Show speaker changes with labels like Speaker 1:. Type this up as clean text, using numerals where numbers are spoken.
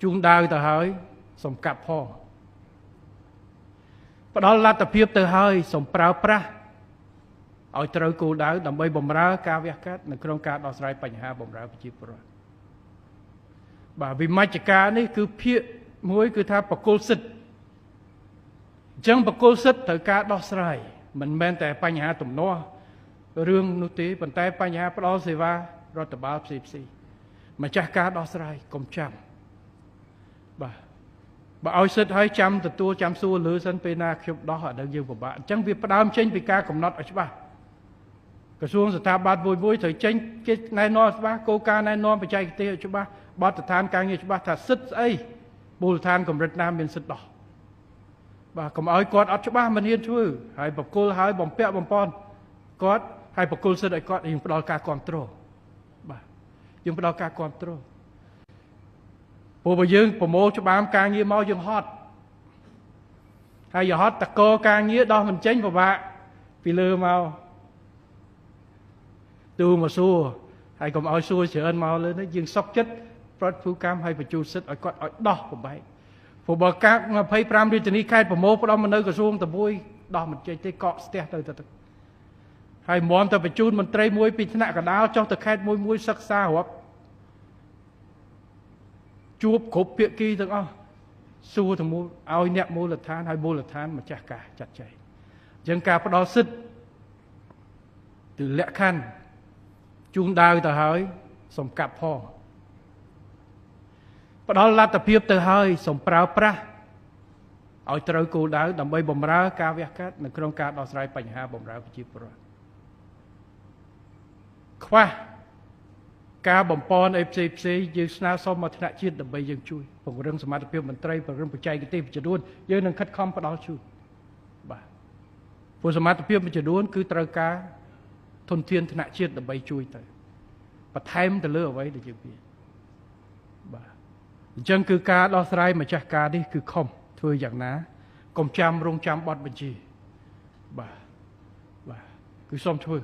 Speaker 1: ជួងដាវទៅហើយសូមកាប់ផងផ្ដល់លទ្ធភាពទៅហើយសូមប្រើប្រាស់ឲ្យត្រូវគោលដៅដើម្បីបម្រើការវះកាត់នៅក្នុងការដោះស្រាយបញ្ហាបម្រើប្រជាពលរដ្ឋបាទវិមជ្ឈការនេះគឺភាគមួយគឺថាបកគលសិទ្ធិអញ្ចឹងបកគលសិទ្ធិត្រូវការដោះស្រាយមិនមែនតែបញ្ហាទំនាស់រឿងនោះទេប៉ុន្តែបញ្ហាផ្ដល់សេវារដ្ឋបាលផ្សេងម្ចាស់ការដោះស្រាយកុំចាំបាទបើឲ្យសិទ្ធឲ្យចាំទទួលចាំសួរលើសិនពេលណាខ្ញុំដោះអានឹងយើងពិបាកអញ្ចឹងវាផ្ដើមចេញពីការកំណត់ឲ្យច្បាស់ក្រសួងស្ថាប័នមួយត្រូវចេញគេណែនាំច្បាស់គោលការណ៍ណែនាំបច្ចេកទេសឲ្យច្បាស់បទដ្ឋានការងារច្បាស់ថាសិទ្ធស្អីមូលដ្ឋានកម្រិតណាមានសិទ្ធដោះបាទកុំឲ្យគាត់អត់ច្បាស់មិនហ៊ានធ្វើហើយបកគលហើយបំពាក់បំពន់គាត់ហើយបកគលសិទ្ធឲ្យគាត់យើងផ្ដល់ការគ្រប់គ្រងបាទយើងផ្ដល់ការគ្រប់គ្រងព្រោះបើយើងប្រមូលច្បាមការងារមកយើងហត់ហើយហត់តកការងារដោះមិនចេញពិបាកពីលើមកទូមកសួរហើយកុំឲ្យសួរច្រើនមកលើនេះយើងសុកចិត្តប្រតិភូកម្មឲ្យបញ្ជូនសិទ្ធឲ្យគាត់ឲ្យដោះប្របែកព្រោះបើកាប់25រាជធានីខេត្តប្រមូលផ្ដុំមកនៅក្រសួងតែមួយដោះមិនចេញទេកកស្ទះទៅហើយមមទៅបញ្ជូនមន្ត្រីមួយពីថ្នាក់កណ្ដាលចុះទៅខេត្តមួយសិក្សារាប់ជួបគ្រប់ភាគីទាំងអស់សួរទៅឲ្យអ្នកមូលដ្ឋានហើយមូលដ្ឋានម្ចាស់ការចាត់ចែងអញ្ចឹងការផ្ដល់សិទ្ធិគឺលក្ខខណ្ឌជួងដាវទៅហើយសូមកាប់ផងផ្ដល់លទ្ធភាពទៅហើយសូមប្រើប្រាស់ឲ្យត្រូវគោលដៅដើម្បីបម្រើការវះកាត់នៅក្នុងការដោះស្រាយបញ្ហាបម្រើប្រជាពលរដ្ឋខ្វះការបំពន់អីផ្សេងយើងស្នើសុំមកថ្នាក់ជាតិដើម្បីយើងជួយពង្រឹងសមត្ថភាពមន្ត្រីពង្រឹងបច្ចេកទេសមួយចំនួនយើងនឹងខិតខំផ្ដល់ជួយបាទព្រោះសមត្ថភាពមួយចំនួនគឺត្រូវការធនធានថ្នាក់ជាតិដើម្បីជួយទៅបន្ថែមទៅលើអ្វីដែលយើងមានបាទអញ្ចឹងគឺការដោះស្រាយម្ចាស់ការនេះគឺខំធ្វើយ៉ាងណាកុំចាំរងចាំបទបញ្ជាបាទគឺសូមធ្វើ